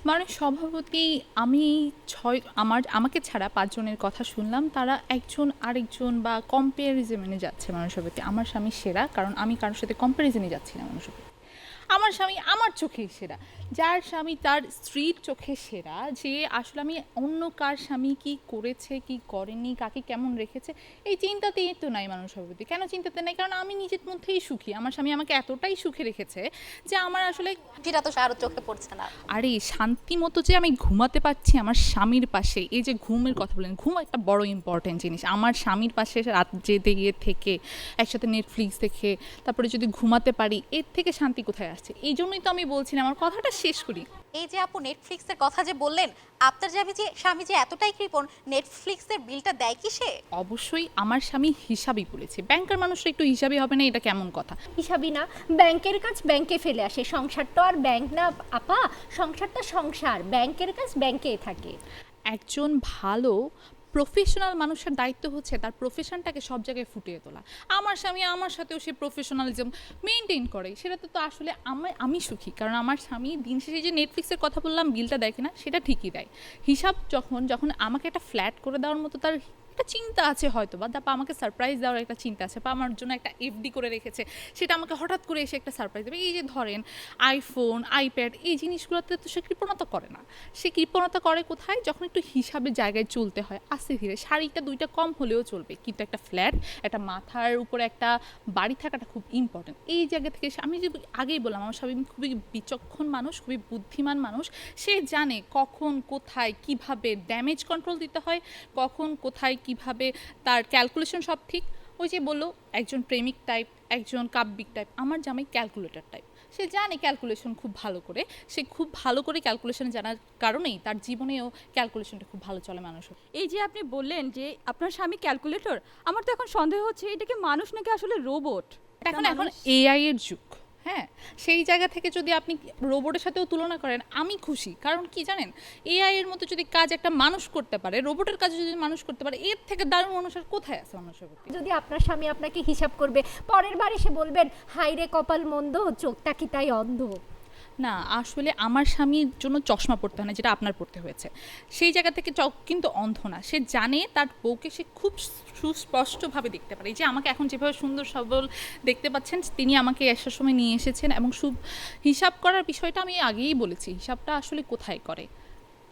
মানে স্বভাবতই আমি আমাকে ছাড়া ৫ জনের কথা শুনলাম। তারা একজন আরেকজন বা কম্প্যারিজনে যাচ্ছে মানুষের প্রতি। আমার স্বামী সেরা, কারণ আমি কারো সাথে কম্প্যারিজনে যাচ্ছি না মানুষের প্রতি। আমার স্বামী আমার চোখেই সেরা। যার স্বামী তার স্ত্রীর চোখে সেরা, যে আসলে আমি অন্য কার স্বামী কি করেছে, কি করেনি, কাকে কেমন রেখেছে, এই চিন্তাতেই তো নাই মানুষের প্রতি। কেন চিন্তাতে নাই? কারণ আমি নিজের মধ্যেই সুখী। আমার স্বামী আমাকে এতটাই সুখে রেখেছে যে আমার আসলে সেটা তো কারো চোখে পড়ছে না। আরে শান্তি মতো যে আমি ঘুমাতে পারছি আমার স্বামীর পাশে, এই যে ঘুমের কথা বলেন, ঘুম একটা বড় ইম্পর্টেন্ট জিনিস। আমার স্বামীর পাশে রাত জেগে গিয়ে থেকে একসাথে নেটফ্লিক্স দেখে তারপরে যদি ঘুমাতে পারি, এর থেকে শান্তি কোথায় আসছে? এই জন্যই তো আমি বলছিলাম, আমার কথাটা শেষ করি। এই যে আপু নেটফ্লিক্সের কথা যে বললেন, আপনার যে স্বামী যে এতটাই কৃপণ, নেটফ্লিক্সের বিলটা দেয় কি সে? অবশ্যই আমার স্বামী হিসাবই বলেছে। ব্যাংকার মানুষরা একটু হিসাবই হবে না? এটা কেমন কথা? হিসাবই না, ব্যাংকের কাজ ব্যাংকে ফেলে আসে। সংসার তো আর ব্যাংক না আপা, সংসারটা সংসার, ব্যাংকের কাজ ব্যাংকেই থাকে। একজন ভালো প্রফেশনাল মানুষের দায়িত্ব হচ্ছে তার প্রফেশনটাকে সব জায়গায় ফুটিয়ে তোলা। আমার স্বামী আমার সাথেও সে প্রফেশনালিজম মেনটেন করে, সেটাতে তো আসলে আমি সুখী। কারণ আমার স্বামী দিন শেষে যে নেটফ্লিক্সের কথা বললাম বিলটা দেয় কিনা, সেটা ঠিকই দেয়। হিসাব যখন যখন আমাকে একটা ফ্ল্যাট করে দেওয়ার মতো তার একটা চিন্তা আছে হয়তো, বা আমাকে সারপ্রাইজ দেওয়ার একটা চিন্তা আছে, বা আমার জন্য একটা এফডি করে রেখেছে, সেটা আমাকে হঠাৎ করে এসে একটা সারপ্রাইজ দেবে। এই যে ধরেন আইফোন, আইপ্যাড, এই জিনিসগুলোতে তো সে কৃপণতা করে না। সে কৃপণতা করে কোথায়? যখন একটু হিসাবের জায়গায় চলতে হয় আস্তে ধীরে। শাড়িটা ২টা কম হলেও চলবে, কিন্তু একটা ফ্ল্যাট, একটা মাথার উপরে একটা বাড়ি থাকাটা খুব ইম্পর্টেন্ট। এই জায়গা থেকে আমি যে আগেই বললাম, আমার স্বামী খুবই বিচক্ষণ মানুষ, খুবই বুদ্ধিমান মানুষ। সে জানে কখন কোথায় কিভাবে ড্যামেজ কন্ট্রোল দিতে হয়, কখন কোথায় কিভাবে তার ক্যালকুলেশন সব ঠিক। ওই যে বললো, একজন প্রেমিক টাইপ, একজন কাব্যিক টাইপ, আমার জামাই ক্যালকুলেটর টাইপ। সে জানে ক্যালকুলেশন খুব ভালো করে, সে খুব ভালো করে ক্যালকুলেশন জানার কারণেই তার জীবনেও ক্যালকুলেশনটা খুব ভালো চলে মানুষের। এই যে আপনি বললেন যে আপনার স্বামী ক্যালকুলেটর, আমার তো এখন সন্দেহ হচ্ছে এটা কি মানুষ নাকি আসলে রোবট? এখন এআই এর যুগ। হ্যাঁ, সেই জায়গা থেকে যদি আপনি রোবটের সাথেও তুলনা করেন, আমি খুশি। কারণ কি জানেন, এআই এর মতো যদি কাজ একটা মানুষ করতে পারে, রোবটের কাজ যদি মানুষ করতে পারে, এর থেকে দারুণ মানুষ আর কোথায় আছে মানুষের প্রতি? যদি আপনার স্বামী আপনাকে হিসাব করবে, পরের বার এসে বলবেন হাই রে কপাল মন্দ, চোখটা কি তাই অন্ধ? না, আসলে আমার স্বামীর জন্য চশমা পড়তে হয় না, যেটা আপনার পড়তে হয়েছে। সেই জায়গা থেকে চোখ কিন্তু অন্ধ না। সে জানে তার বউকে সে খুব সুস্পষ্টভাবে দেখতে পারে। এই যে আমাকে এখন যেভাবে সুন্দর সবল দেখতে পাচ্ছেন, তিনি আমাকে আসার সময় নিয়ে এসেছেন। এবং হিসাব করার বিষয়টা আমি আগেই বলেছি, হিসাবটা আসলে কোথায় করে?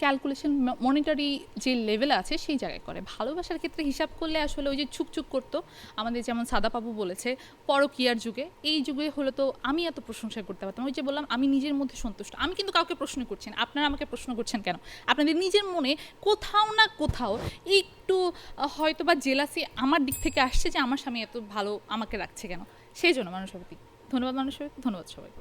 ক্যালকুলেশন, মনিটারি যে লেভেল আছে সেই জায়গায় করে। ভালোবাসার ক্ষেত্রে হিসাব করলে আসলে ওই যে ছুকছুক করতো, আমাদের যেমন সাদাবাবু বলেছে, পরকীয়ার যুগে, এই যুগে হলে তো আমি এত প্রশংসা করতে পারতাম। ওই যে বললাম, আমি নিজের মধ্যে সন্তুষ্ট। আমি কিন্তু কাউকে প্রশ্ন করছি না। আপনারা আমাকে প্রশ্ন করছেন কেন? আপনাদের নিজের মনে কোথাও না কোথাও একটু হয়তো বা জেলাসি আমার দিক থেকে আসছে, যে আমার স্বামী এত ভালো আমাকে রাখছে কেন, সেই জন্য মানুষের প্রতি ধন্যবাদ। মানুষের ধন্যবাদ সবাই।